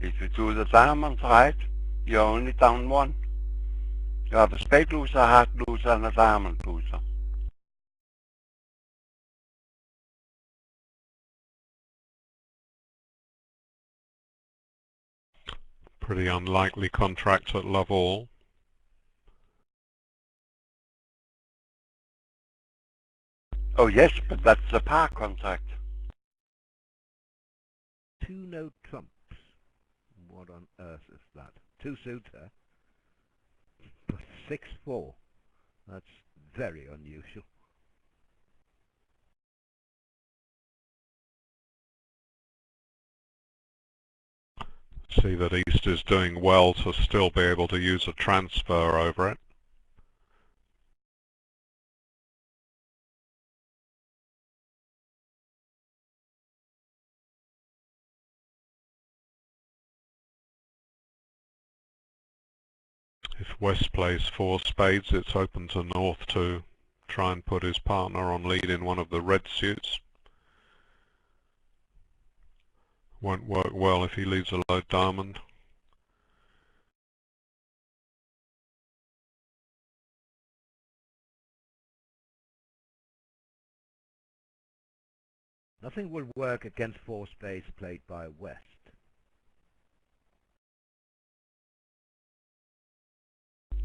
If you do the diamonds right, you're only down one. You have a spade loser, a heart loser, and a diamond loser. Pretty unlikely contract at love all. Oh yes, but that's the par contract. Two no trumps. What on earth is that? Two suitor. But 6-4. That's very unusual. See that East is doing well to still be able to use a transfer over it. If West plays 4 spades, it's open to North to try and put his partner on lead in one of the red suits. Won't work well if he leaves a low diamond. Nothing will work against 4 spades played by West.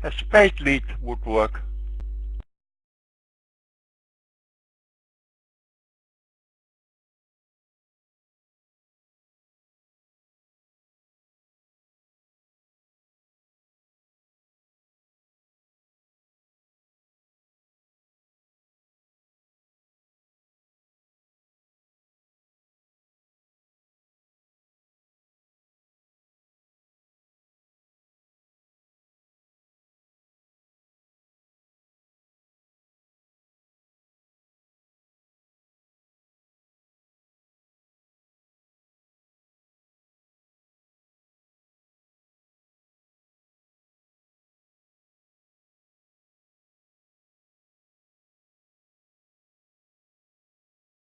A spade lead would work.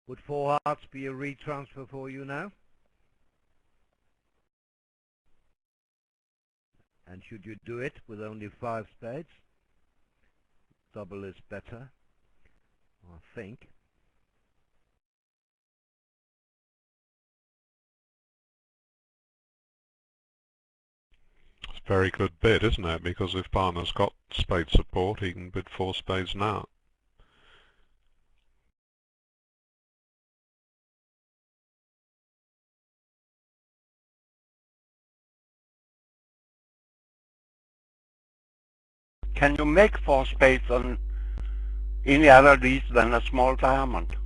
Would 4 hearts be a retransfer for you now? And should you do it with only 5 spades? Double is better, I think. It's a very good bid, isn't it? Because if partner's got spade support, he can bid 4 spades now. Can you make 4 spades on any other lead than a small diamond?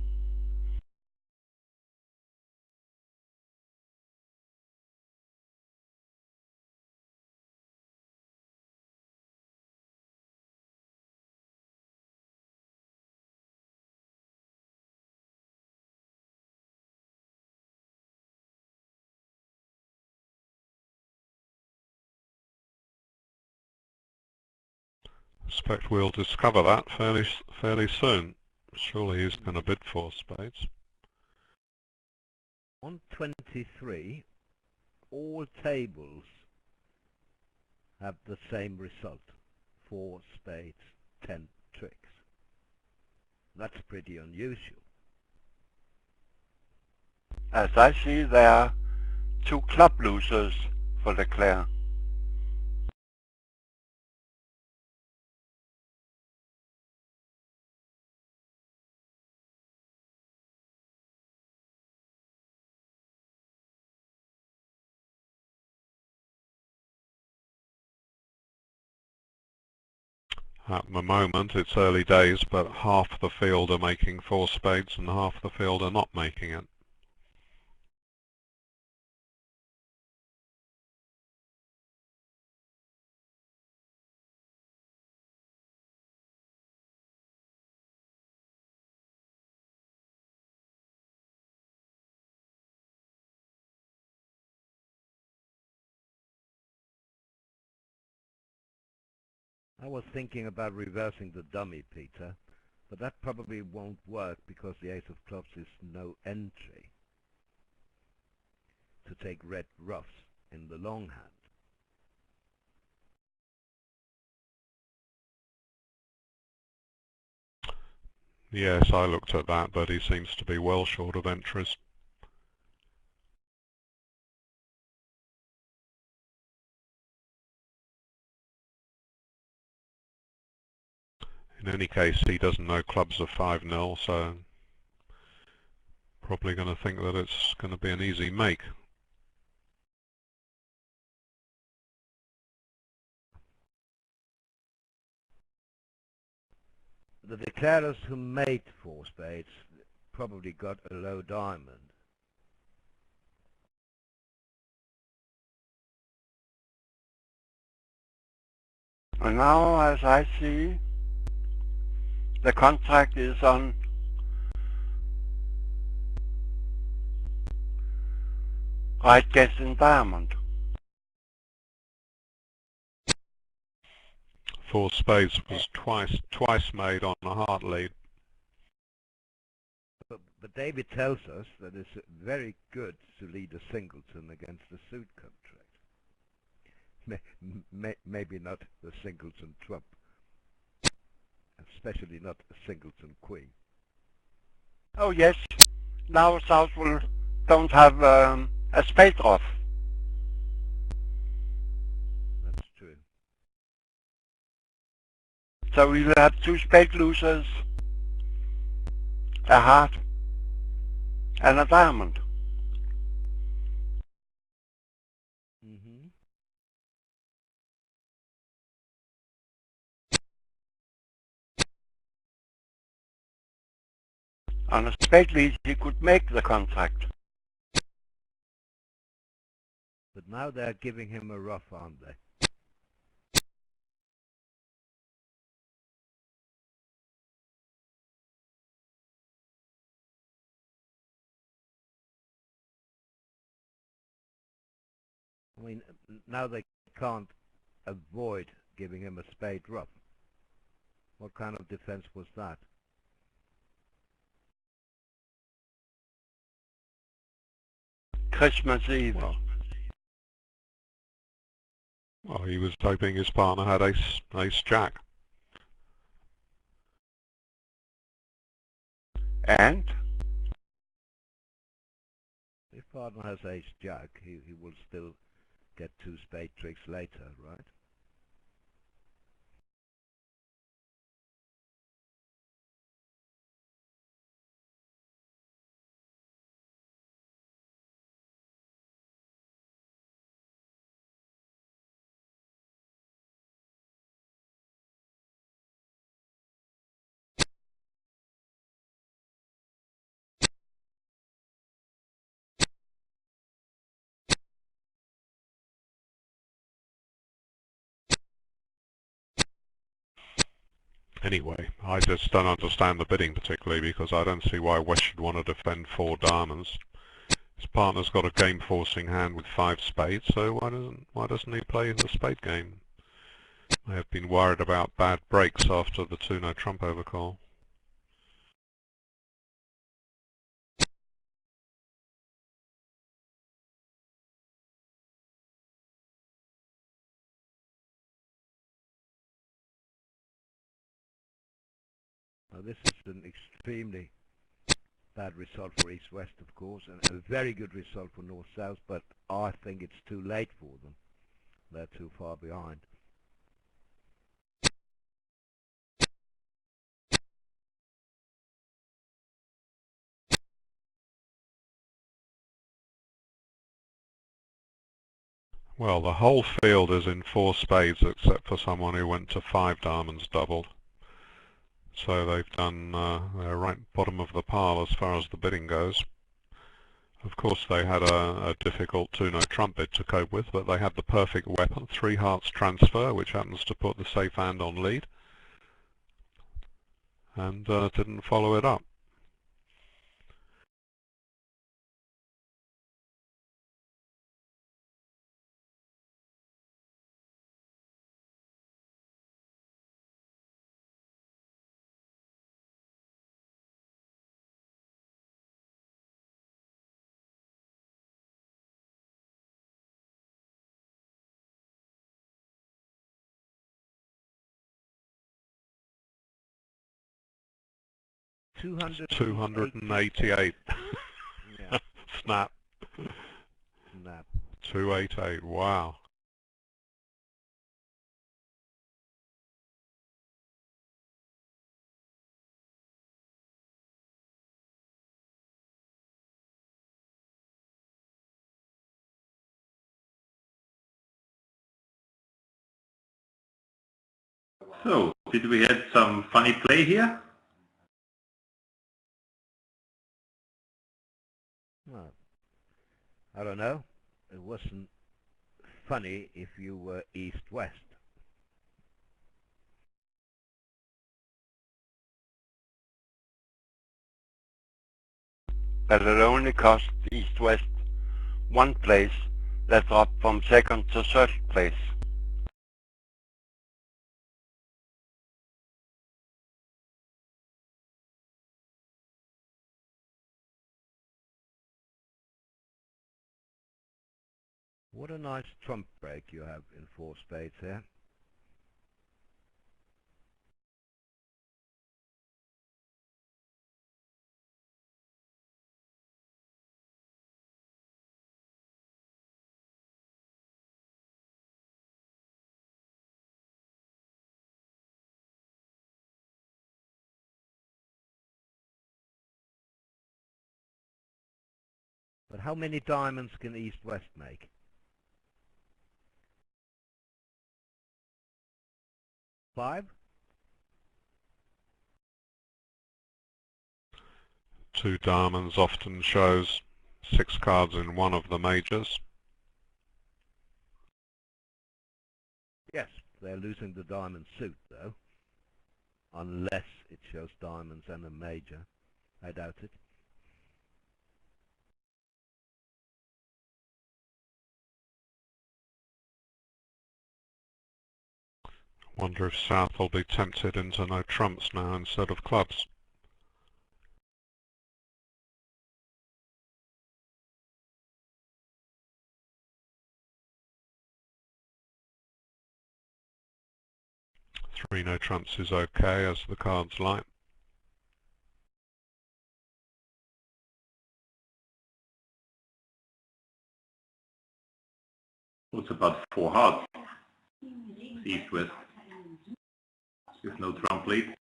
I suspect we'll discover that fairly soon. Surely he's going to bid 4 spades. On 23, all tables have the same result. 4 spades, 10 tricks. That's pretty unusual. As I see, there are 2 club losers for Leclerc. At the moment it's early days, but half the field are making 4 spades and half the field are not making it. I was thinking about reversing the dummy, Peter, but that probably won't work because the ace of clubs is no entry to take red ruffs. in the long hand. Yes, I looked at that, but he seems to be well short of entries. In any case, he doesn't know clubs are 5-0, so probably going to think that it's going to be an easy make. The declarers who made 4 spades probably got a low diamond. And now, as I see, the contract is on right guess in diamond. 4 spades was twice made on a heart lead. But David tells us that it's very good to lead a singleton against a suit contract. Maybe not the singleton trump, especially not a singleton queen. Oh yes, now Southwell don't have a spade off. That's true. So we will have 2 spade losers, a heart and a diamond. Mm-hmm. On a spade lead he could make the contract. But now they're giving him a rough, aren't they? I mean, now they can't avoid giving him a spade rough. What kind of defense was that? Christmas Eve. Well, he was hoping his partner had ace jack. And If partner has ace jack, he will still get 2 spade tricks later, right? Anyway, I just don't understand the bidding particularly, because I don't see why West should want to defend 4 diamonds. His partner's got a game-forcing hand with 5 spades, so why doesn't he play the spade game? They have been worried about bad breaks after the 2-no trump overcall. Now this is an extremely bad result for East-West, of course, and a very good result for North-South, but I think it's too late for them. They're too far behind. Well, the whole field is in 4 spades except for someone who went to 5 diamonds doubled. So they've done, they're right bottom of the pile as far as the bidding goes. Of course they had a difficult 2-no trump bid to cope with, but they had the perfect weapon, 3 hearts transfer, which happens to put the safe hand on lead, and didn't follow it up. 288. Yeah, Snap. snap. 288. Wow. So, did we have some funny play here? Well, I don't know. It wasn't funny if you were east-west. But it only cost East-West one place that dropped from second to third place. What a nice trump break you have in 4 spades here. But how many diamonds can east-west make? 5? 2 diamonds often shows 6 cards in one of the majors. Yes, they're losing the diamond suit though. Unless it shows diamonds and a major. I doubt it. Wonder if South will be tempted into no trumps now instead of clubs. Three no trumps is okay as the cards light. It's about 4 hearts. East-west. With no trump lead.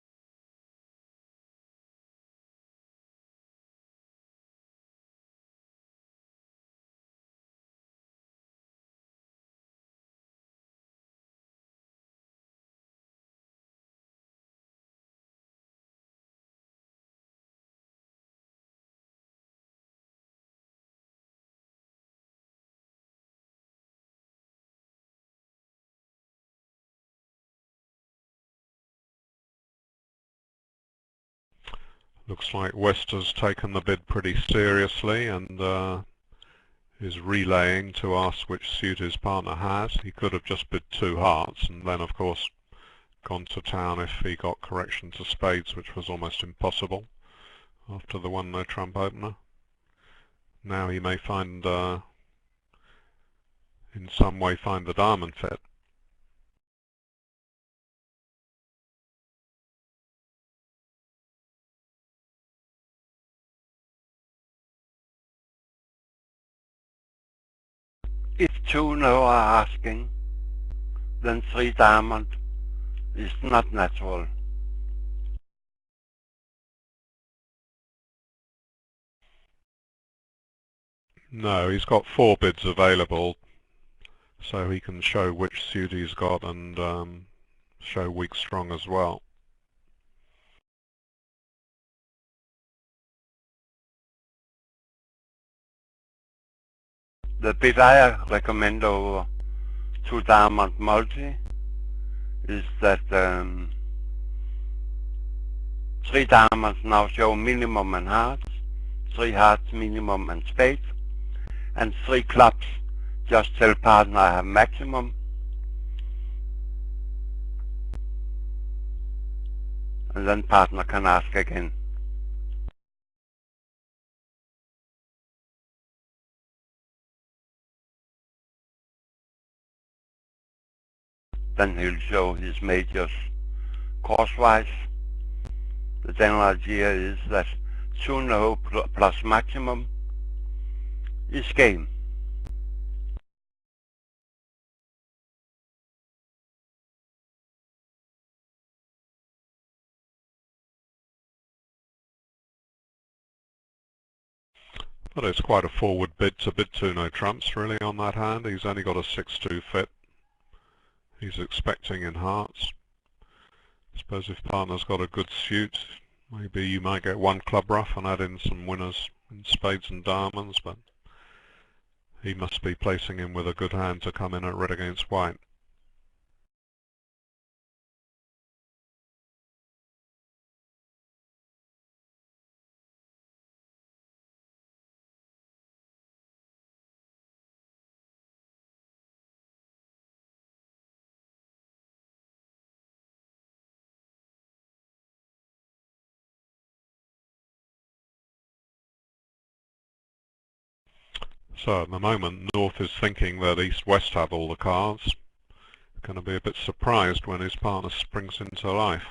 Looks like West has taken the bid pretty seriously and is relaying to ask which suit his partner has. He could have just bid 2 hearts and then of course gone to town if he got correction to spades, which was almost impossible after the 1 no trump opener. Now he may find in some way find the diamond fit. If 2 no are asking, then 3 diamond is not natural. No, he's got 4 bids available, so he can show which suit he's got and show weak strong as well. The bid I recommend over 2 diamond multi is that 3 diamonds now show minimum and hearts, 3 hearts minimum and spades, and 3 clubs just tell partner I have maximum, and then partner can ask again. Then he'll show his majors crosswise, The general idea is that 2-no plus maximum is game. But it's quite a forward bid to bid 2-no trumps really on that hand. He's only got a 6-2 fit. He's expecting in hearts. I suppose if partner's got a good suit, maybe you might get one club ruff and add in some winners in spades and diamonds, but he must be placing him with a good hand to come in at red against white. So at the moment, North is thinking that East-West have all the cards. Going to be a bit surprised when his partner springs into life.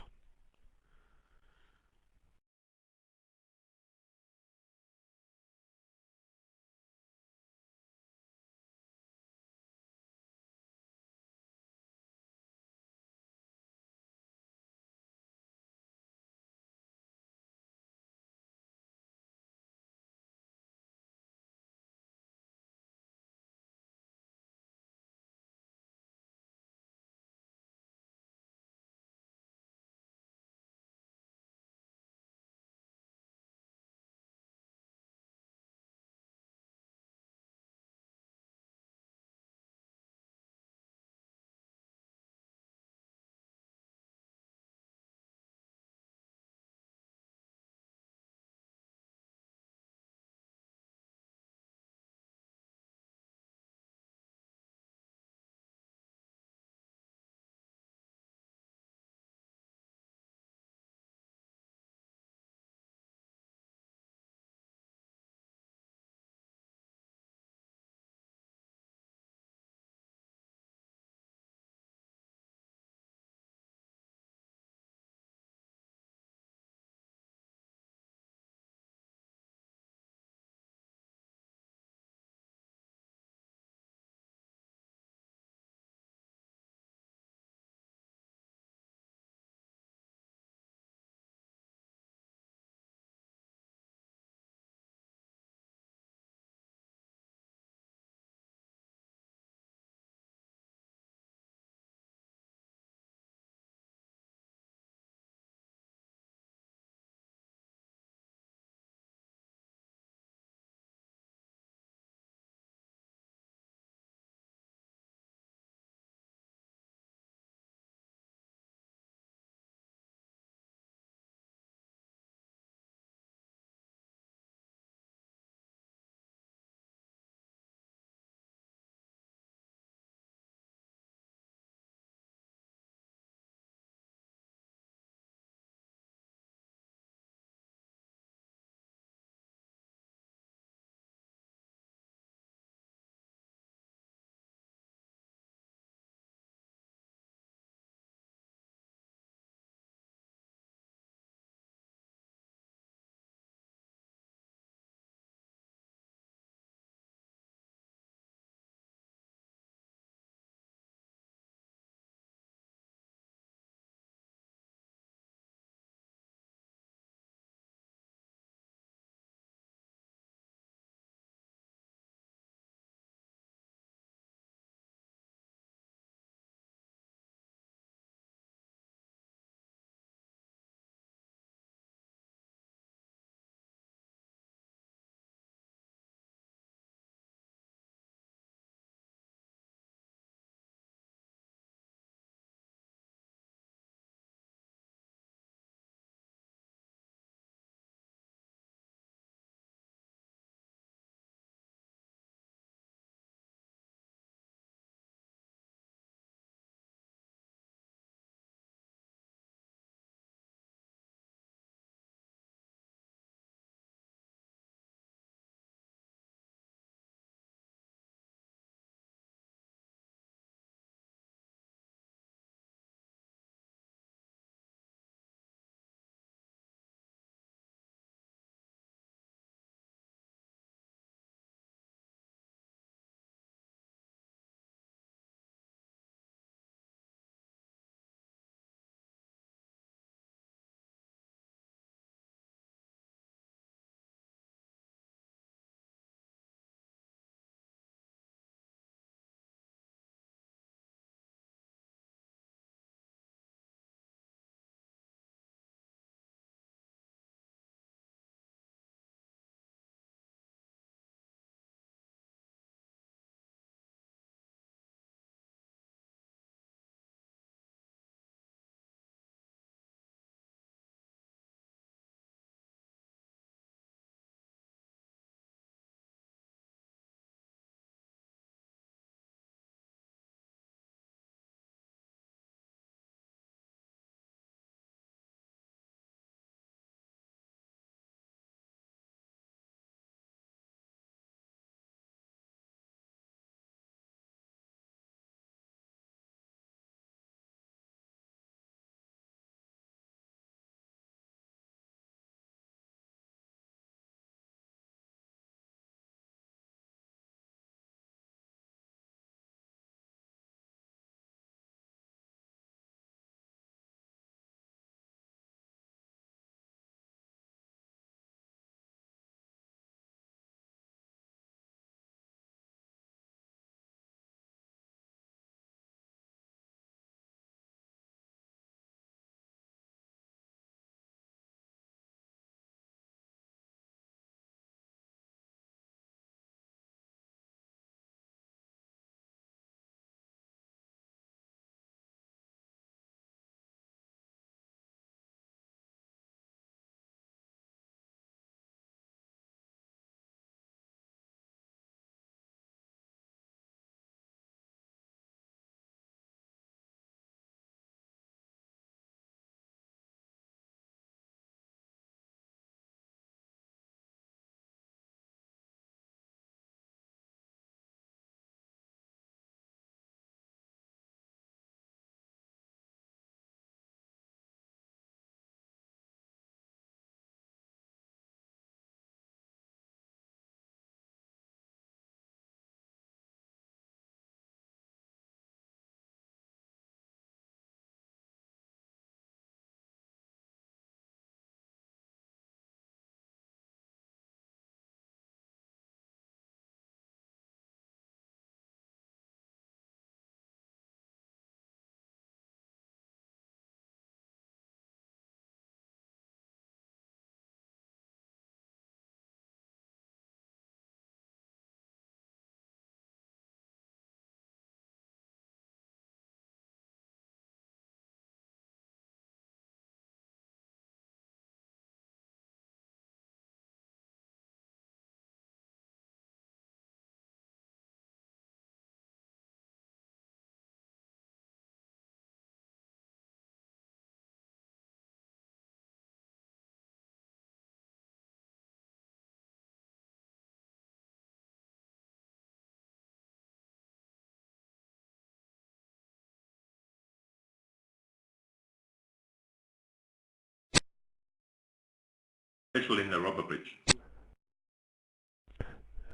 especially in the rubber bridge.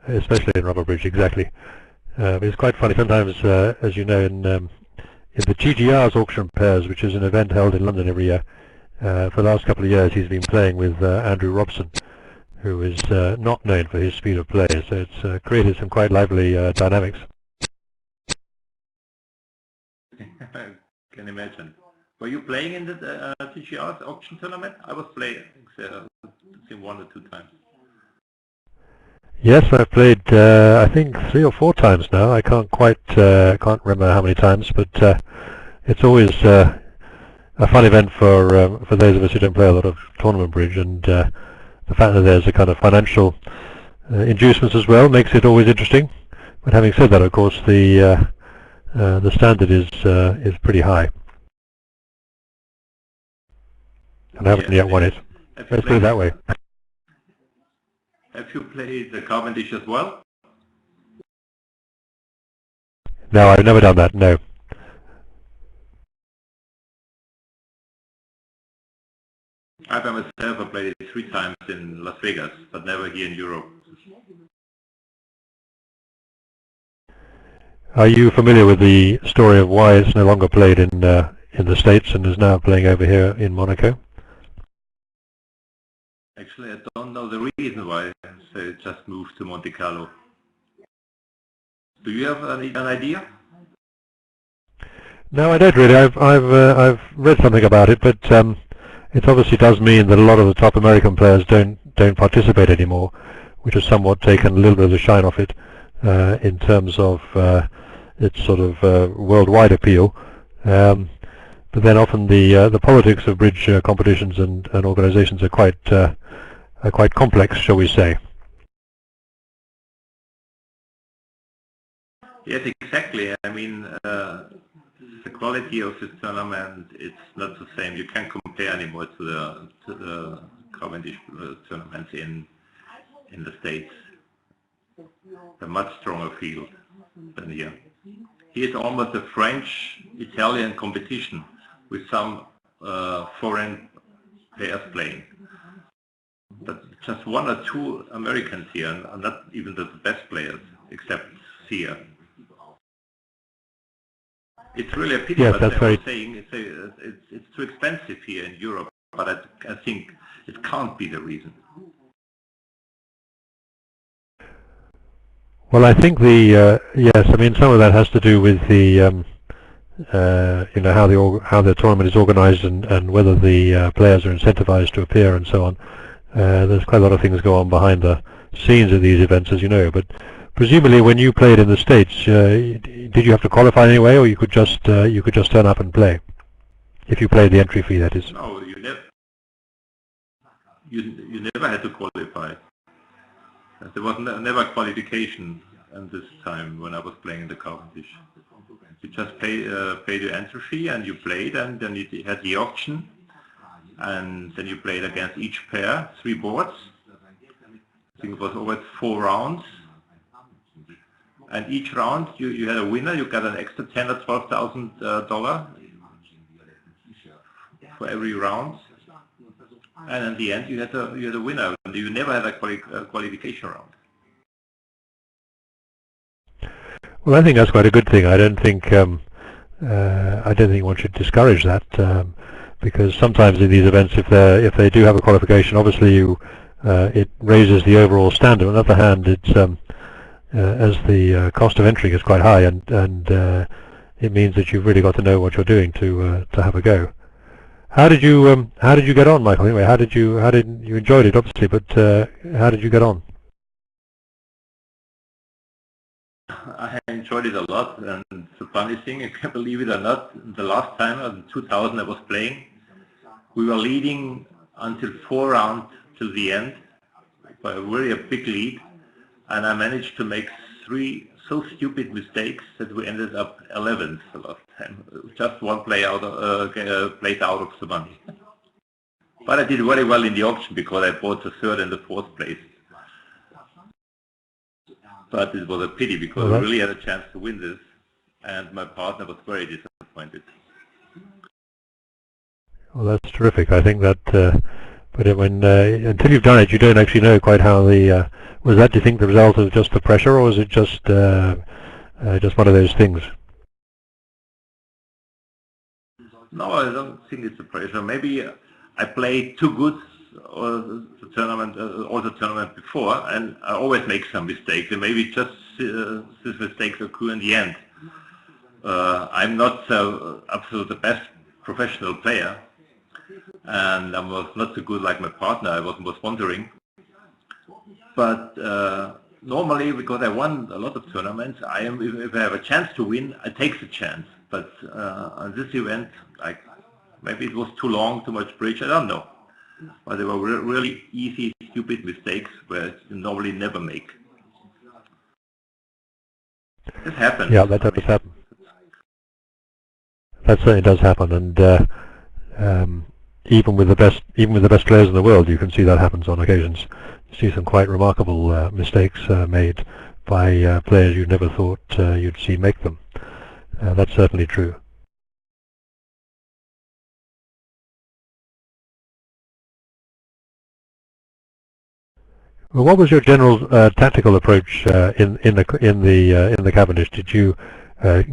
Especially in rubber bridge, exactly. It's quite funny sometimes, as you know, in the GGR's auction pairs, which is an event held in London every year. For the last couple of years, he's been playing with Andrew Robson, who is not known for his speed of play. So it's created some quite lively dynamics. I can imagine. Were you playing in the TGR's auction tournament? I was playing, I think 1 or 2 times. Yes, I've played I think 3 or 4 times now. I can't remember how many times, but it's always a fun event for those of us who don't play a lot of tournament bridge, and the fact that there's a kind of financial inducements as well makes it always interesting. But having said that, of course, the standard is pretty high, and I haven't yet won it. Let's put it that way. Have you played the Cavendish as well? No, I've never done that, no. I by myself have played it 3 times in Las Vegas, but never here in Europe. Are you familiar with the story of why it's no longer played in the States and is now playing over here in Monaco? Actually, I don't know the reason why it just moved to Monte Carlo. Do you have an idea? No, I don't really. I've read something about it, but it obviously does mean that a lot of the top American players don't participate anymore, which has somewhat taken a little bit of the shine off it in terms of its sort of worldwide appeal. But then often the politics of bridge competitions and organisations are quite complex, shall we say. Yes, exactly. I mean, the quality of this tournament, it's not the same. You can't compare anymore to the Cavendish tournaments in the States. A much stronger field than here. Here it's almost a French-Italian competition with some foreign players playing. But just 1 or 2 Americans here, and not even the best players, except Sia. It's really a pity, yes, but that's I was saying it's too expensive here in Europe, but I think it can't be the reason. Well, I think yes, I mean some of that has to do with the you know, how the tournament is organised and whether the players are incentivized to appear and so on. There's quite a lot of things go on behind the scenes of these events, as you know. But presumably, when you played in the States, did you have to qualify anyway, or you could just turn up and play? If you paid the entry fee, that is. No, you never had to qualify. There was never qualification at this time when I was playing in the Cavendish. You just paid your entry fee and you played, and then you had the auction, and then you played against each pair, 3 boards. I think it was always 4 rounds, and each round you had a winner. You got an extra $10,000 or $12,000 for every round, and in the end you had a winner. And you never had a qualification round. Well, I think that's quite a good thing. I don't think one should discourage that, because sometimes in these events, if they do have a qualification, obviously it raises the overall standard. On the other hand, it's as the cost of entry is quite high, and it means that you've really got to know what you're doing to have a go. How did you get on, Michael? Anyway, how did you enjoyed it, obviously, but how did you get on? I enjoyed it a lot, and the funny thing, I can't believe it or not, the last time, in 2000, I was playing, we were leading until 4 rounds till the end, by a really big lead, and I managed to make 3 so stupid mistakes that we ended up 11th the last time. Just 1 play out place out of the money. But I did very well in the auction because I bought the 3rd and the 4th place. But it was a pity because I really had a chance to win this, and my partner was very disappointed. Well, that's terrific. I think that But until you've done it, you don't actually know quite how the... was that, do you think, the result of just the pressure, or was it just one of those things? No, I don't think it's the pressure. Maybe I played too good all the tournament before, and I always make some mistakes, and maybe just these mistakes occur in the end. I'm not absolutely the best professional player, and I was not so good like my partner. I was wondering, but normally, because I won a lot of tournaments, if I have a chance to win, I take the chance. But on this event, like maybe it was too long, too much bridge. I don't know, but they were really easy, stupid mistakes where you normally never make. It happens. Yeah, that does happen. That certainly does happen, and even with the best players in the world, you can see that happens on occasions. You see some quite remarkable mistakes made by players you never thought you'd see make them. That's certainly true. Well, what was your general tactical approach in the Cavendish? Did you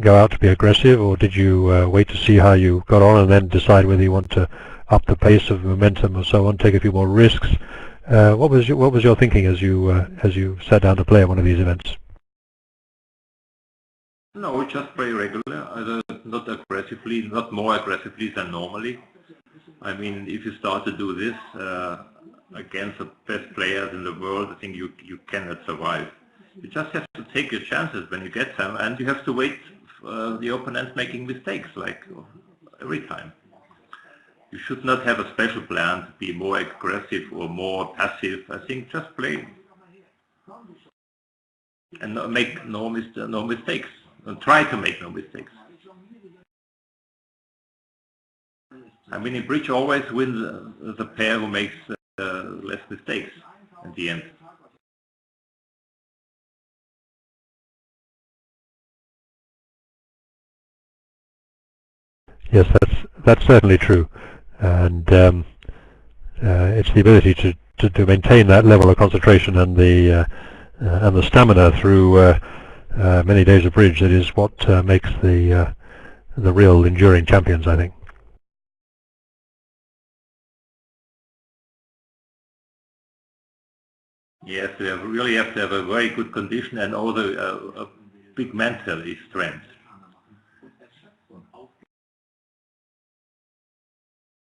go out to be aggressive, or did you wait to see how you got on and then decide whether you want to up the pace of momentum or so on, take a few more risks? What was your thinking as you sat down to play at one of these events? No, we just play regular, not aggressively, not more aggressively than normally. I mean, if you start to do this against the best players in the world, I think you cannot survive. You just have to take your chances when you get them, and you have to wait for the opponent making mistakes, like every time. You should not have a special plan to be more aggressive or more passive. I think just play and make no mistakes, and try to make no mistakes. I mean, in bridge always wins the pair who makes less mistakes at the end. Yes, that's certainly true, and it's the ability to maintain that level of concentration and the stamina through many days of bridge that is what makes the real enduring champions, I think. Yes, you really have to have a very good condition and also a big mental strength.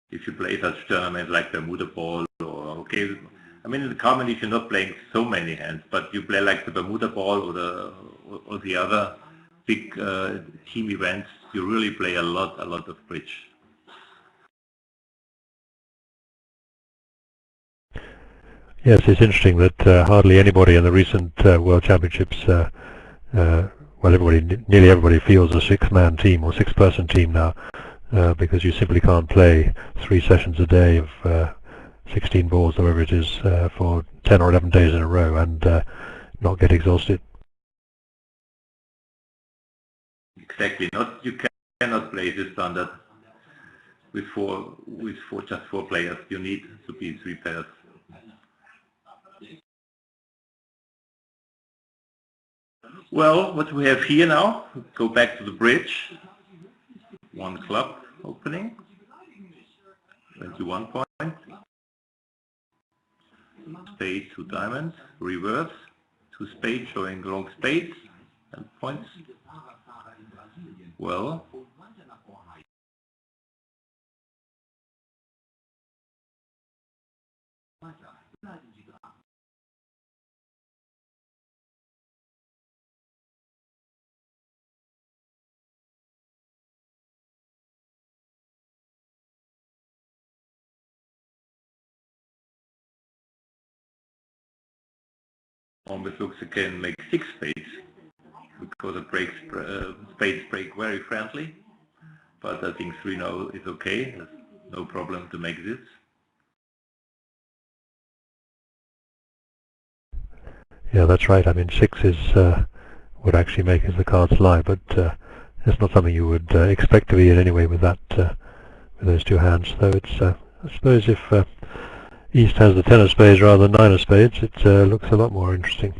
If you play such tournaments like Bermuda Ball or I mean in the Cavendish you're not playing so many hands, but you play like the Bermuda Ball or the other big team events, you really play a lot of bridge. Yes, it's interesting that hardly anybody in the recent World Championships, well, nearly everybody feels a six-man team or six-person team now, because you simply can't play 3 sessions a day of 16 balls, or whatever it is, for 10 or 11 days in a row and not get exhausted. Exactly. You cannot play this standard with just 4 players. You need to be 3 pairs. Well, what we have here now, go back to the bridge. 1 club opening, 21 points. Spade, 2 diamonds, reverse, 2 spades showing long spades and points. Well, almost looks it can make 6 spades because it breaks, spades break very friendly, but I think 3 now is okay. There's no problem to make this. Yeah, that's right. I mean, 6 is would actually make as the cards lie, but it's not something you would expect to be in any way with that with those 2 hands. Though it's I suppose if East has the 10 of spades rather than 9 of spades, it looks a lot more interesting.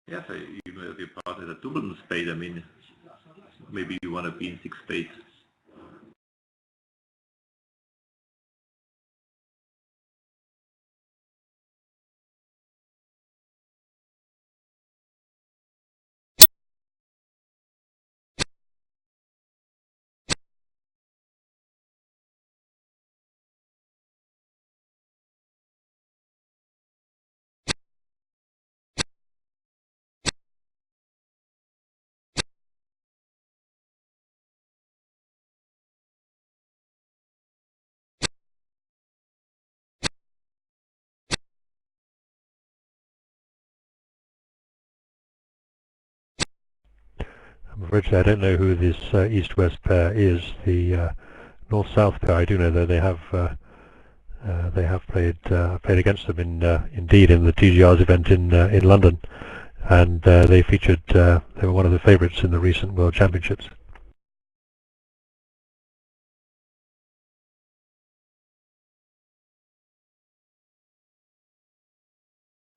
Yes, even if you part with a double spade, I mean, maybe you want to be in 6 spades. I'm afraid to say I don't know who this East-West pair is. The North-South pair, I do know that they have played against them indeed in the TGR's event in London, and they featured. They were one of the favourites in the recent World Championships.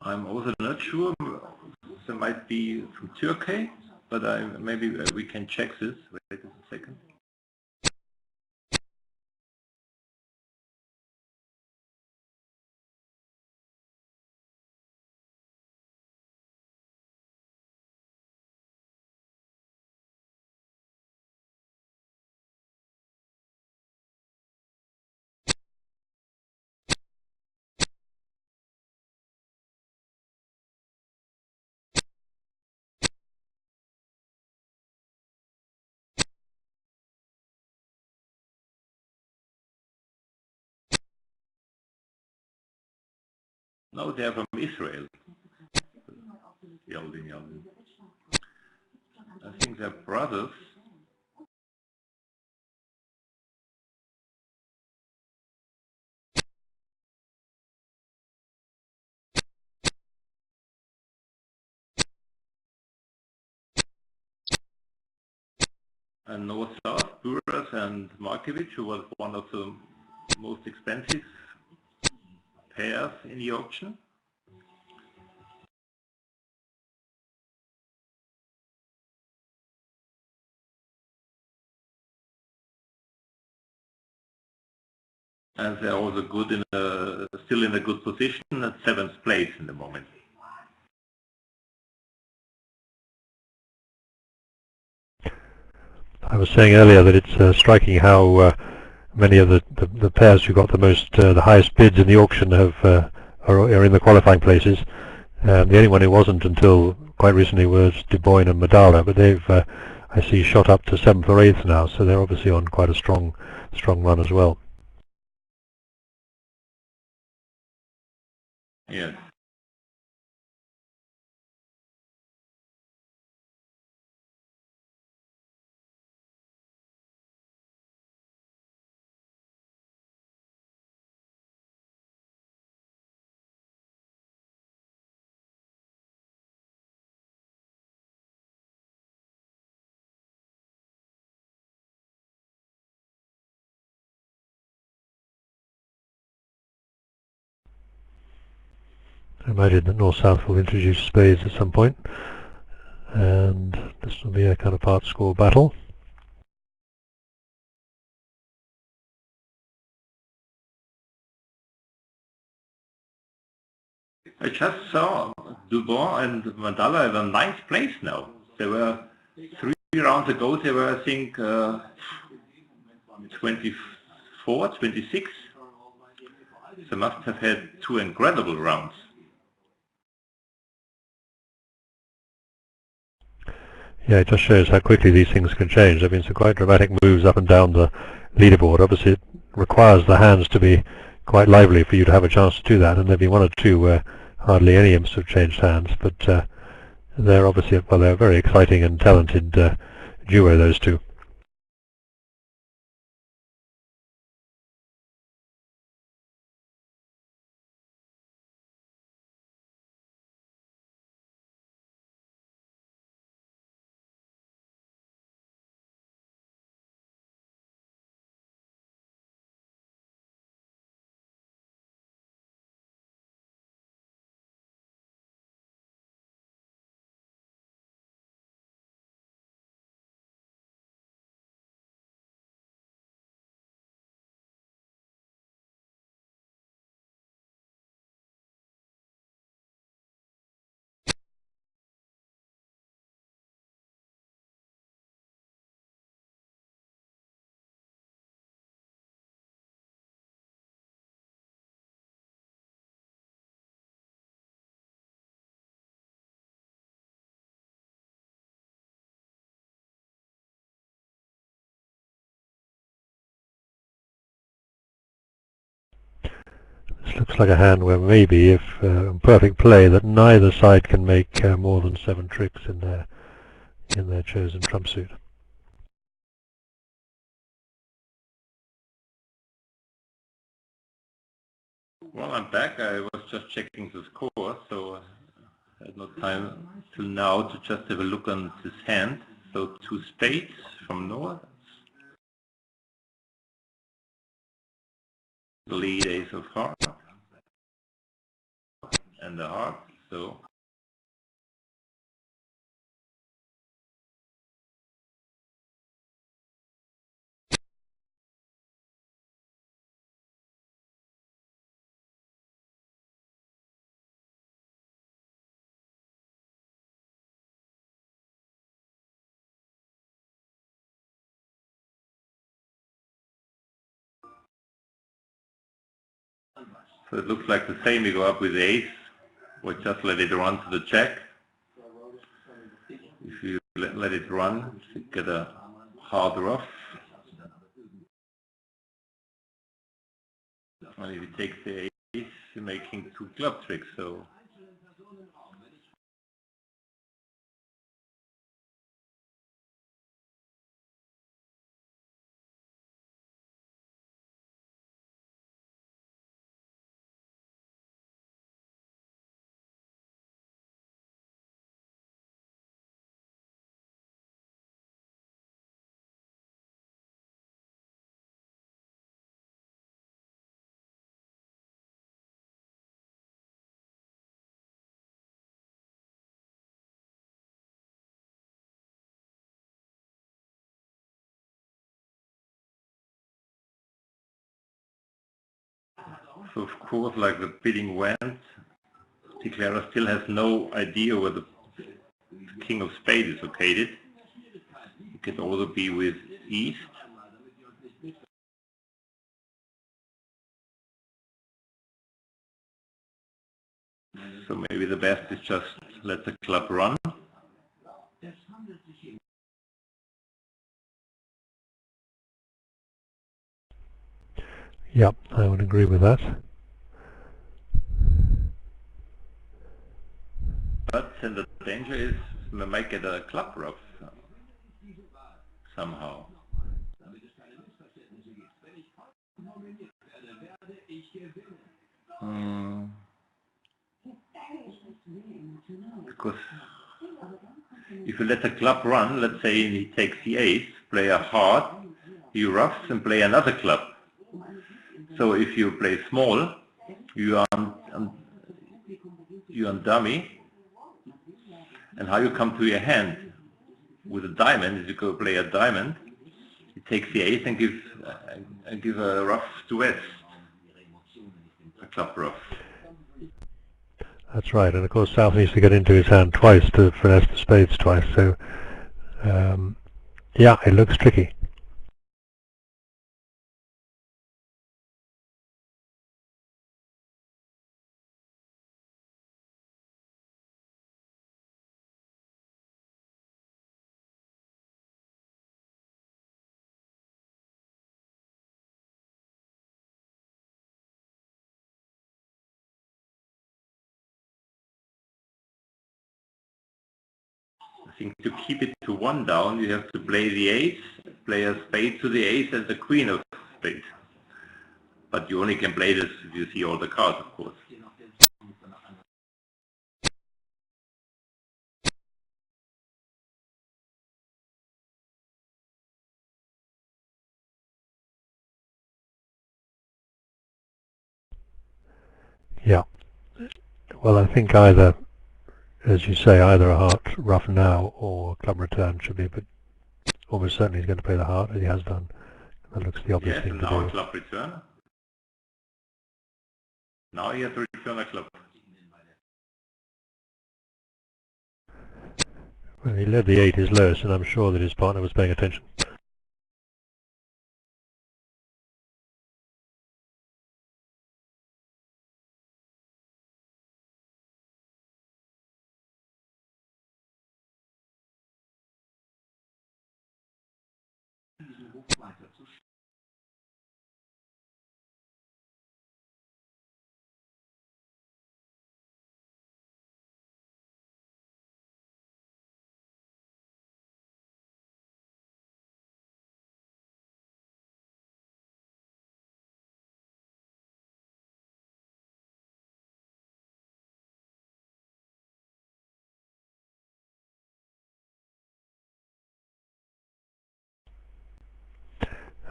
I'm also not sure. There might be from Turkey, but maybe we can check this. Wait a second. No, they are from Israel. Yeldin. I think they're brothers. And North-South, Buras and Markovic, who was one of the most expensive pairs in the auction. And they're also good still in a good position at 7th place in the moment. I was saying earlier that it's striking how many of the pairs who got the highest bids in the auction are in the qualifying places. The only one who wasn't until quite recently was De Bruyne and Madala, but they've I see shot up to 7th or 8th now, so they're obviously on quite a strong run as well. Yes. I imagine that North-South will introduce spades at some point, and this will be a kind of part score battle. I just saw Dubon and Mandala are in 9th place now. They were 3 rounds ago, they were I think 24, 26. They must have had 2 incredible rounds. Yeah, it just shows how quickly these things can change. There have been some quite dramatic moves up and down the leaderboard. Obviously, it requires the hands to be quite lively for you to have a chance to do that, and there have been 1 or 2 where hardly any imps have changed hands, but they're obviously, well, they're a very exciting and talented duo, those two. looks like a hand where maybe, if perfect play, that neither side can make more than 7 tricks in their chosen trump suit. Well, I'm back. I was just checking the score, so I had no time till now to just have a look on this hand. So 2 spades from Noah. The lead ace of hearts and the heart. So it looks like the same. We go up with the ace. We'll just let it run to the check. If you let it run, you get a hard rough. And if you take the ace, you're making 2 club tricks. So of course, like the bidding went, declarer still has no idea where the king of spades is located. It could also be with east. So maybe the best is just let the club run. Yep, I would agree with that. But then the danger is we might get a club rough somehow. Because if you let the club run, let's say he takes the ace, play a heart, he roughs and play another club. So if you play small, you are on dummy, and how you come to your hand with a diamond is you go play a diamond, he takes the ace and give a rough to west, a club rough. That's right, and of course South needs to get into his hand twice to finesse the spades twice, so yeah, it looks tricky. I think to keep it to 1 down, you have to play the ace, play a spade to the ace and the queen of spades. But you only can play this if you see all the cards, of course. Yeah, well, I think either, as you say, either a heart rough now or club return should be, but almost certainly he's going to play the heart, as he has done. That looks the obvious thing to Now do. a club return. Now he has to return a club. Well, he led the 8 his lowest, and I'm sure that his partner was paying attention.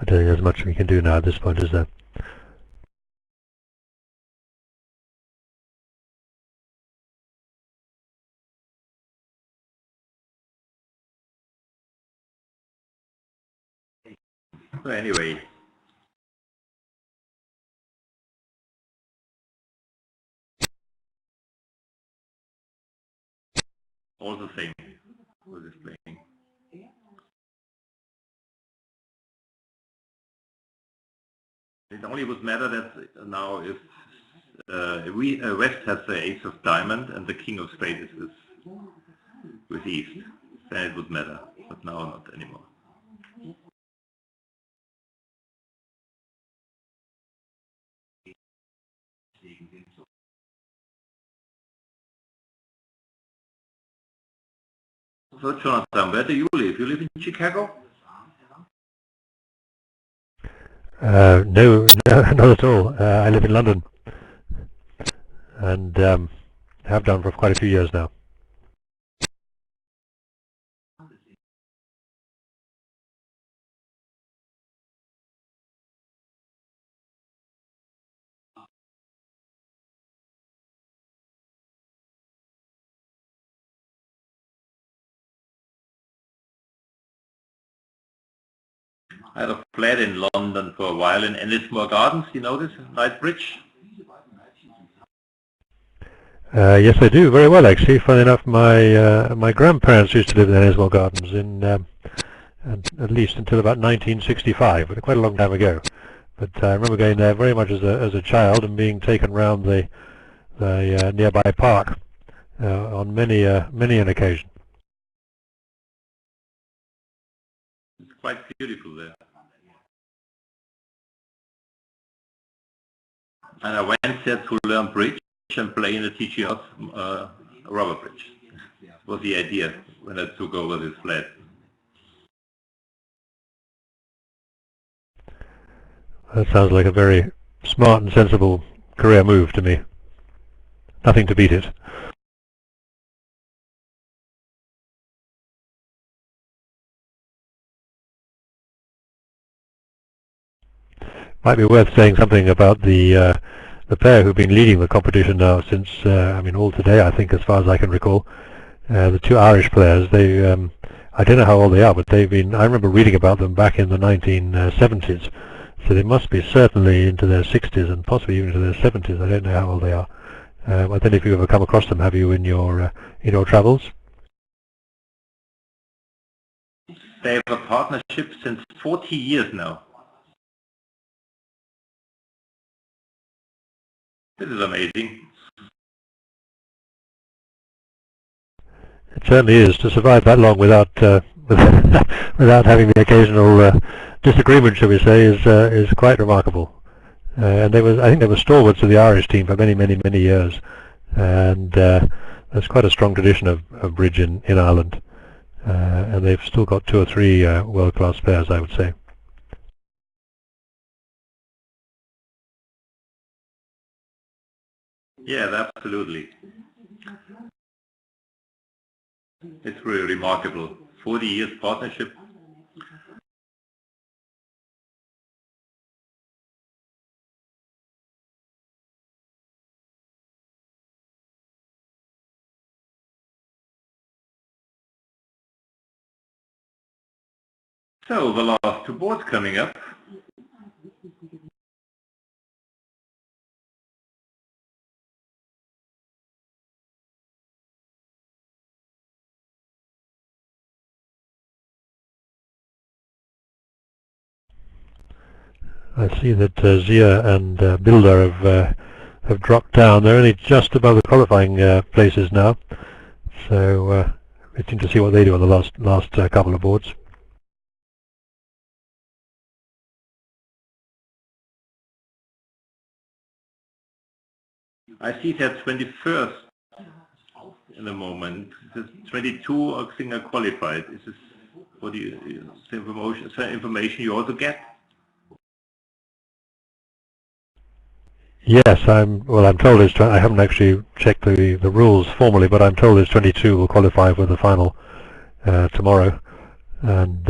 don't think there's much we can do now at this point, is there? So anyway, all the same with this playing. It only would matter that now if West has the ace of diamond and the king of spades is with East, then it would matter, but now not anymore. So Jonathan, where do you live? You live in Chicago? No, not at all. I live in London, and have done for quite a few years now. I had a flat in London for a while in Ennismore Gardens. You know this? Knightsbridge? Yes, I do very well, actually. Funny enough, my grandparents used to live in Ennismore Gardens at least until about 1965, but quite a long time ago. But I remember going there very much as a child and being taken round the nearby park on many an occasion. It's quite beautiful there. And I went there to learn bridge and play in the teaching of rubber bridge. That was the idea when I took over this flat. That sounds like a very smart and sensible career move to me. Nothing to beat it. Might be worth saying something about the pair who've been leading the competition now since, I mean, all today, I think, as far as I can recall. The two Irish players, they, I don't know how old they are, but they've been, I remember reading about them back in the 1970s. So they must be certainly into their 60s and possibly even into their 70s. I don't know how old they are. I don't know if you've ever come across them, have you, in your travels? They have a partnership since 40 years now. This is amazing. It certainly is. To survive that long without without having the occasional disagreement, shall we say, is quite remarkable. And I think they were stalwarts of the Irish team for many years. And there's quite a strong tradition of bridge in Ireland. And they've still got 2 or 3 world-class players, I would say. Yeah, absolutely. It's really remarkable. 40 years partnership. So the last 2 boards coming up. I see that Zia and Bilder have dropped down. They're only just above the qualifying places now. So it's interesting to see what they do on the last couple of boards. I see that 21st in the moment. 22 I think are qualified. Is this what information you also get? Yes, I'm told it's. I haven't actually checked the rules formally, but I'm told it's 22 will qualify for the final tomorrow, and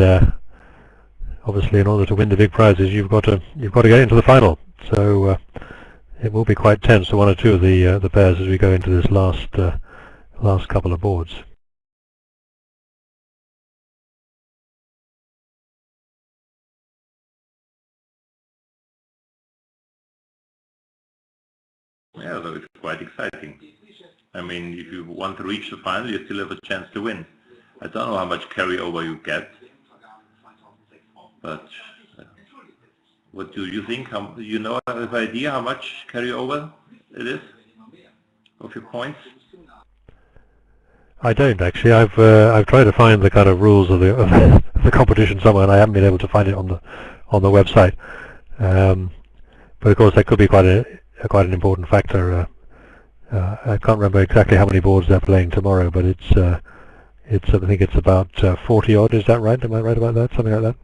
obviously in order to win the big prizes, you've got to get into the final. So it will be quite tense for one or two of the pairs as we go into this last couple of boards. Yeah, so it's quite exciting. I mean, if you want to reach the final, you still have a chance to win. I don't know how much carryover you get, but what do you think? You know, have an idea how much carryover it is of your points? I don't actually. I've tried to find the kind of rules of the competition somewhere, and I haven't been able to find it on the website. But of course, that could be quite an important factor. I can't remember exactly how many boards they're playing tomorrow, but I think it's about 40 odd. Is that right? Am I right about that? Something like that.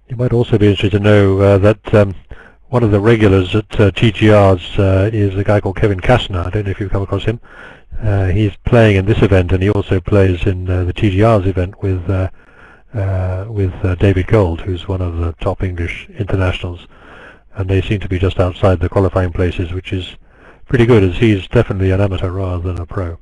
You might also be interested to know that one of the regulars at TGR's is a guy called Kevin Kastner. I don't know if you've come across him. He's playing in this event, and he also plays in the TGR's event with David Gold, who's one of the top English internationals. And they seem to be just outside the qualifying places, which is pretty good, as he's definitely an amateur rather than a pro.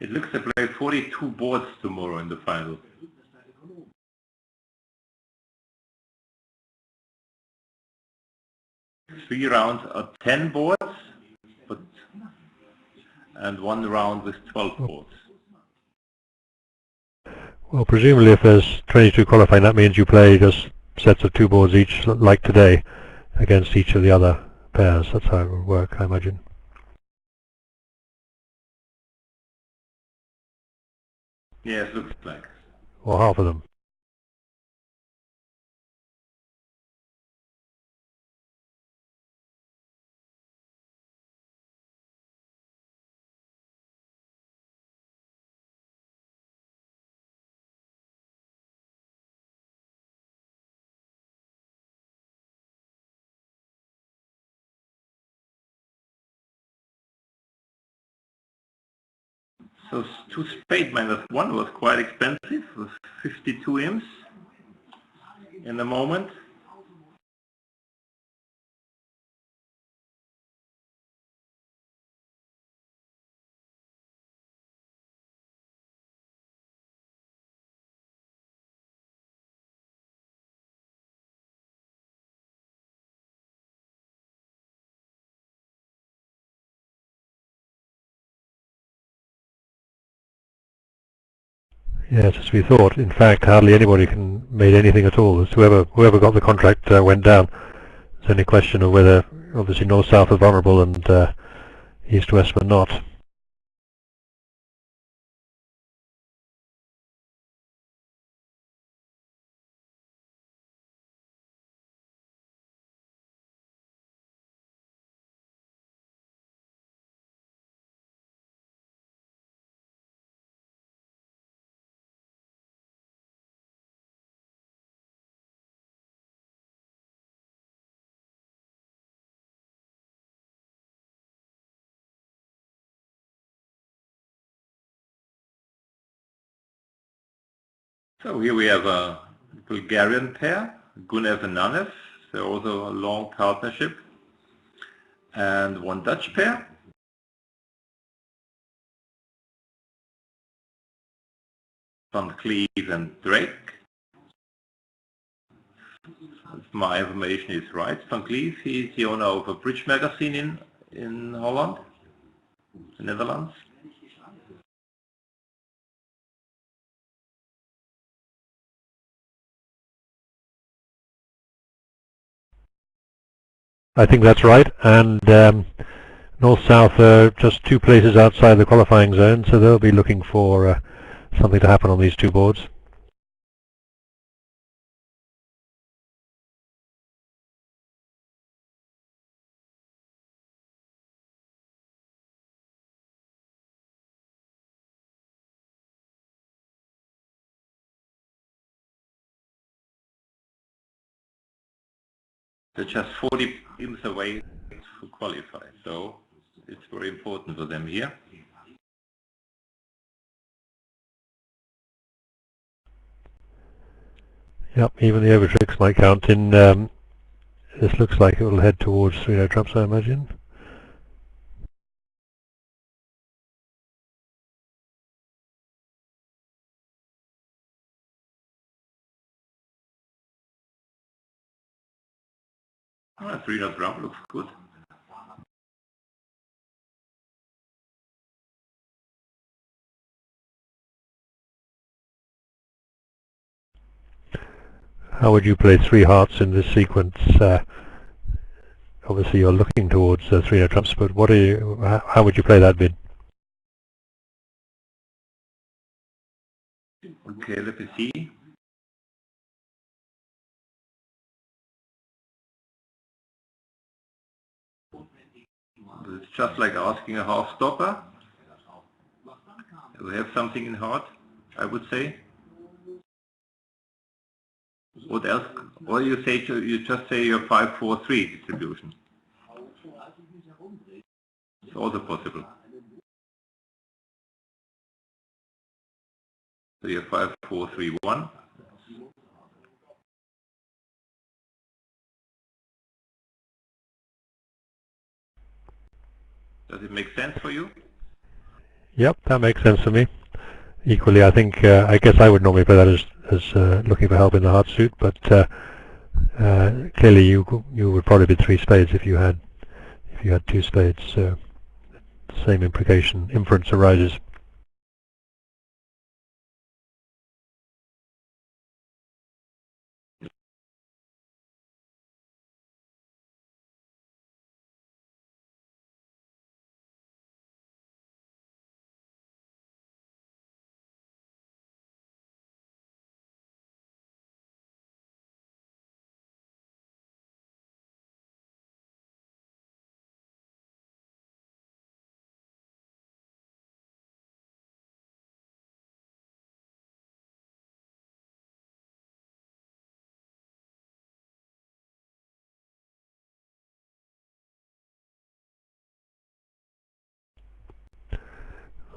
It looks to play 42 boards tomorrow in the final. Three rounds are 10 boards, and one round with 12 boards. Well, presumably if there's 22 qualifying, that means you play just sets of 2 boards each, like today, against each of the other pairs. That's how it would work, I imagine. Yes, looks like. Or half of them. So 2 spade -1 was quite expensive, with 52 imps in the moment. Yes, as we thought. In fact, hardly anybody made anything at all. As whoever got the contract went down. It's only a question of whether, obviously, north-south are vulnerable and east-west were not. So here we have a Bulgarian pair, Gunev and Nanev. They're also a long partnership. And one Dutch pair. Van Cleef and Drake. If my information is right, Van Cleef, he's the owner of a bridge magazine in Holland, the Netherlands. I think that's right, and North-South are just 2 places outside the qualifying zone, so they'll be looking for something to happen on these 2 boards. They're just 40 teams away to qualify, so it's very important for them here. Yep, even the overtricks might count in. This looks like it will head towards 3-no trumps, I imagine. Oh, 3-no trump looks good. How would you play 3 hearts in this sequence? Obviously you're looking towards 3-no trumps, but what are you, how would you play that bid? Okay, let me see. It's just like asking a half stopper. We have something in heart, I would say. What else? Or you say you just say your 5-4-3 distribution. It's also possible. So you have 5-4-3-1. Does it make sense for you? Yep, that makes sense to me. Equally, I think I guess I would normally play that as looking for help in the heart suit, but clearly you would probably bid 3 spades if you had 2 spades. So the same inference arises.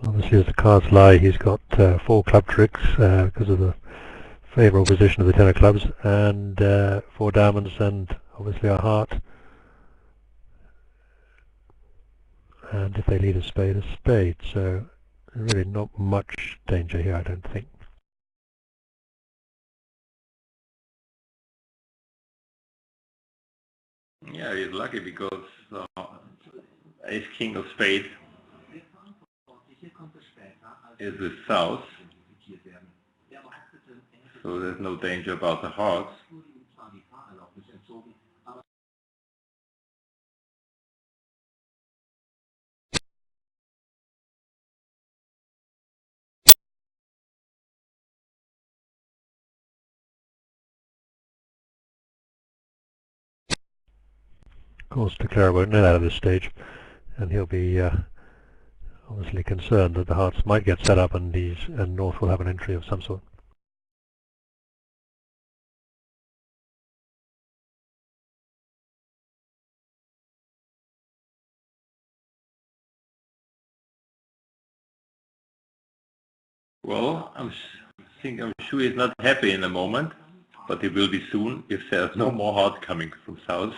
Obviously, as the cards lie, he's got 4 club tricks because of the favourable position of the 10 of clubs, and 4 diamonds, and obviously a heart. And if they lead a spade. So really not much danger here, I don't think. Yeah, he's lucky because ace king of spades is with south, so there's no danger about the hearts. Of course, Declara won't know that at this stage, and he'll be obviously concerned that the hearts might get set up and North will have an entry of some sort. Well, I'm sure he's not happy in the moment, but he will be soon if there's no more heart coming from south.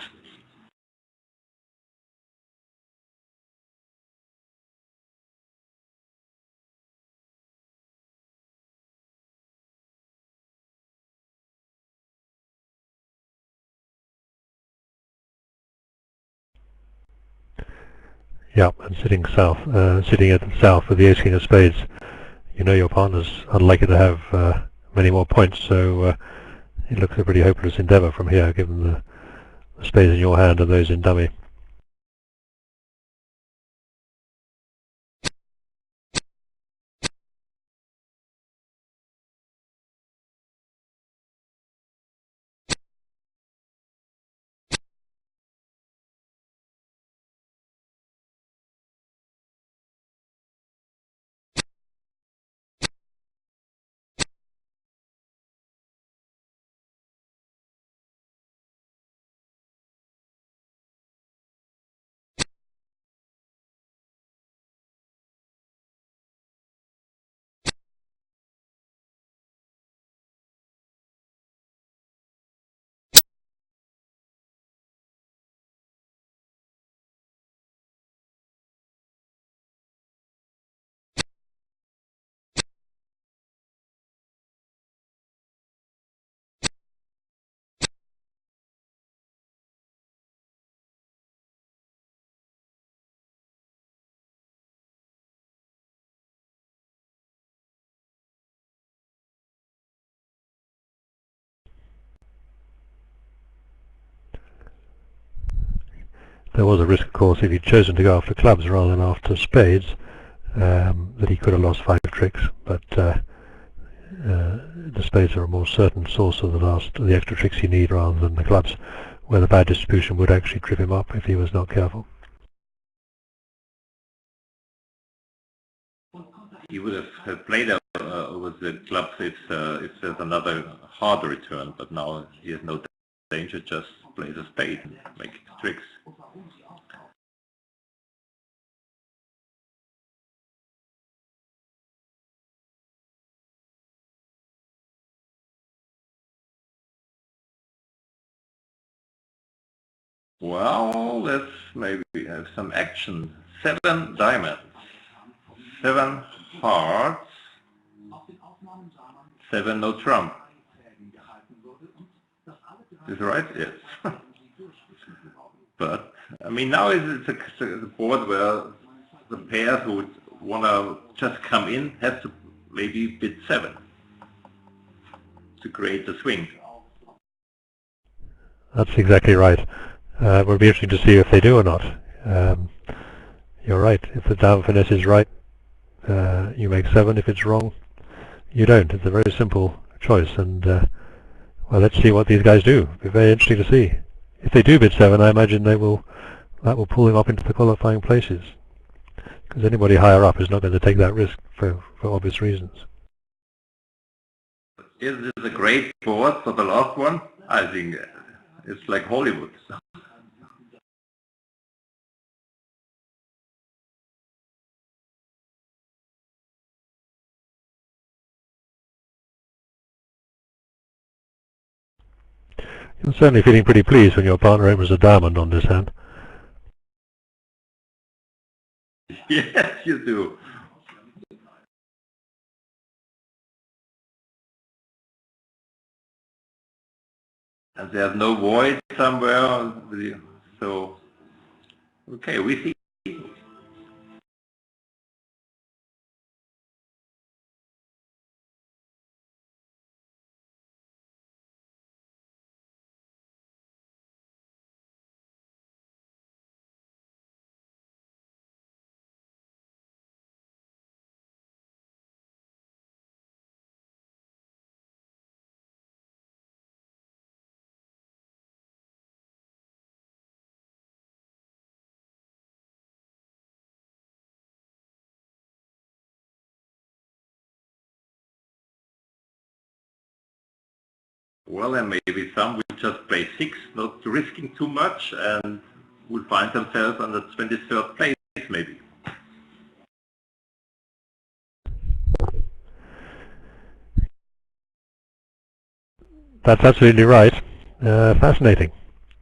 Yeah, and sitting at the south with the ace king of spades, you know your partner's unlikely to have many more points, so it looks a pretty hopeless endeavour from here, given the spades in your hand and those in dummy. There was a risk, of course, if he'd chosen to go after clubs rather than after spades, that he could have lost 5 tricks, but the spades are a more certain source of the extra tricks you need rather than the clubs, where the bad distribution would actually trip him up if he was not careful. He would have played with the clubs if there's another harder return, but now he has no danger, just plays a spade and make tricks. Well, let's maybe have some action. 7 diamonds, 7 hearts, 7 no trump. Is that right? Yes. But I mean, now it's a board where the pairs who would want to just come in have to maybe bid 7 to create the swing. That's exactly right. It will be interesting to see if they do or not. You're right. If the down finesse is right, you make 7. If it's wrong, you don't. It's a very simple choice. And well, let's see what these guys do. It'll be very interesting to see. If they do bid 7, I imagine that will pull them up into the qualifying places. Because anybody higher up is not going to take that risk for obvious reasons. Is this a great board for the last one? I think it's like Hollywood. You're certainly feeling pretty pleased when your partner opens a diamond on this hand. Yes, you do. And there's no void somewhere, so okay, we see. Well, and maybe some will just play 6, not risking too much, and will find themselves on the 23rd place, maybe. That's absolutely right. Fascinating.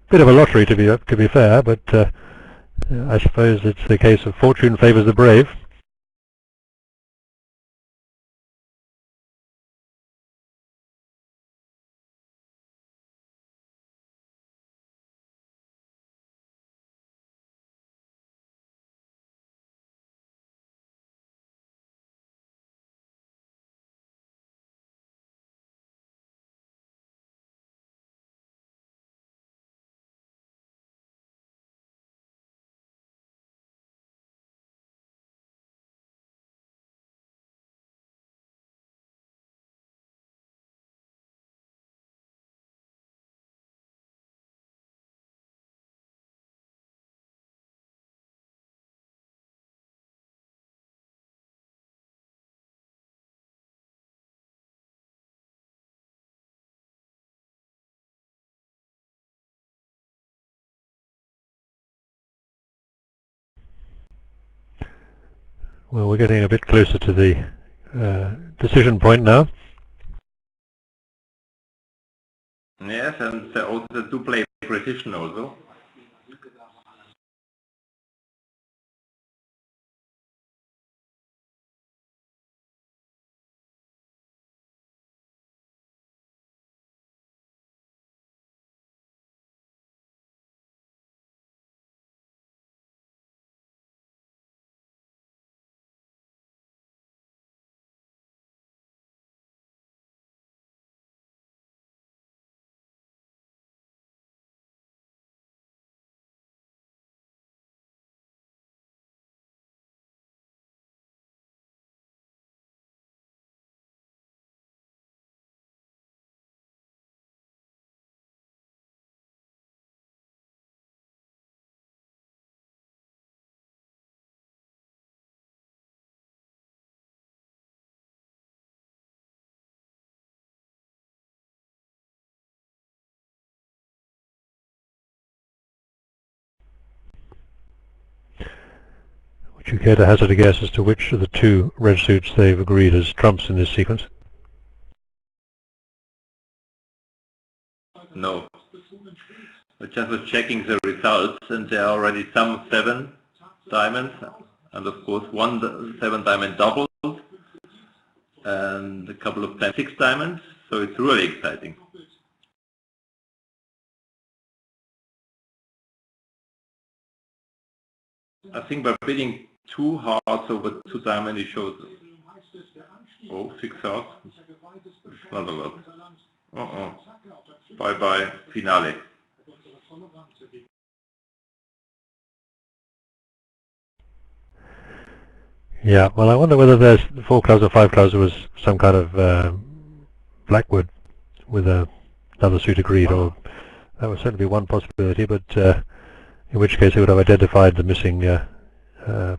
Bit of a lottery to be fair, but I suppose it's the case of fortune favours the brave. Well, we're getting a bit closer to the decision point now. Yes, and also the two-play precision also. Would you care to hazard a guess as to which of the two red suits they've agreed as trumps in this sequence? No. I just was checking the results, and there are already some 7 diamonds, and of course one 7 diamond doubled, and a couple of 6 diamonds, so it's really exciting. I think by bidding 2 hearts over 2 diamonds, it shows 6 hearts. It's not a lot. Bye-bye, finale. Yeah, well, I wonder whether there's 4 clubs or 5 clubs was some kind of blackwood with another suit agreed, or that would certainly be one possibility, but in which case they would have identified the missing,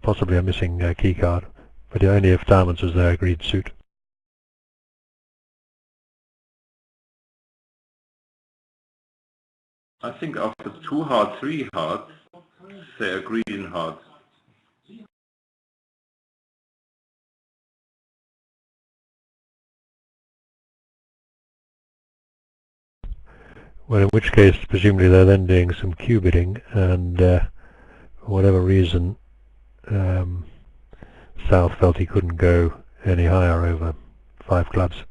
possibly a missing key card, but only if diamonds was their agreed suit. I think after 2 hearts, 3 hearts, they agreed in hearts. Well, in which case, presumably they're then doing some cue bidding, and for whatever reason, South felt he couldn't go any higher over 5 clubs.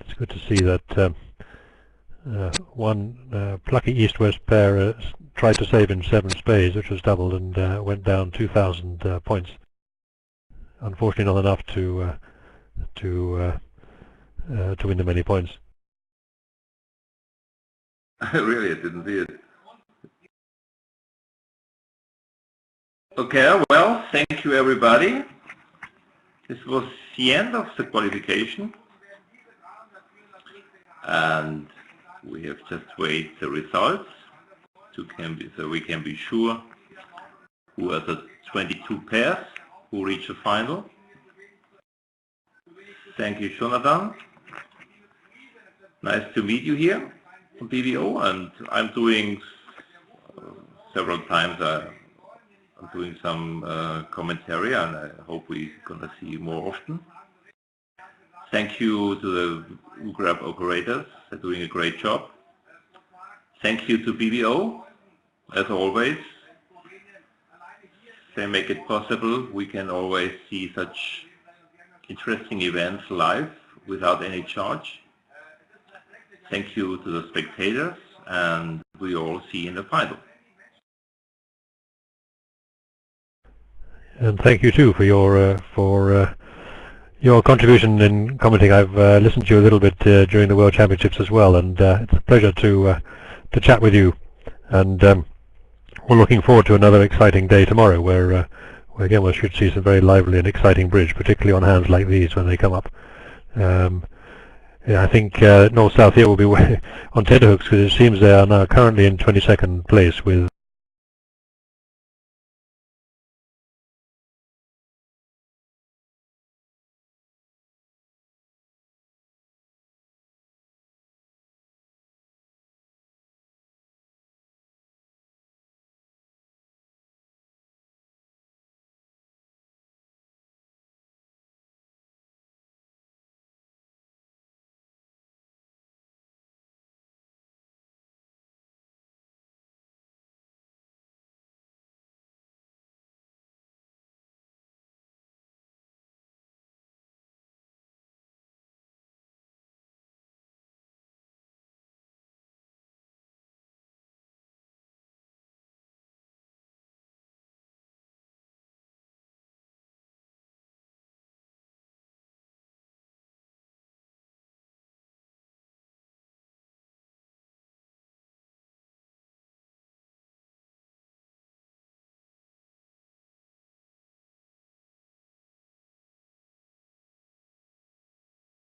It's good to see that one plucky east-west pair tried to save in 7 spades, which was doubled, and went down 2,000 points. Unfortunately, not enough to win them any points. Really, I didn't see it. Okay, well, thank you everybody. This was the end of the qualification, and we have just waited the results so we can be sure who are the 22 pairs who reach the final. Thank you, Jonathan. Nice to meet you here on BBO, and I'm doing several times. I'm doing some commentary, and I hope we're gonna see you more often. Thank you to the UGRAP operators. They're doing a great job. Thank you to BBO, as always. They make it possible. We can always see such interesting events live without any charge. Thank you to the spectators, and we all see you in the final. And thank you too for your contribution in commenting. I've listened to you a little bit during the World Championships as well, and it's a pleasure to chat with you. And we're looking forward to another exciting day tomorrow, where again we should see some very lively and exciting bridge, particularly on hands like these when they come up. Yeah, I think North-South here will be on tenterhooks, because it seems they are now currently in 22nd place with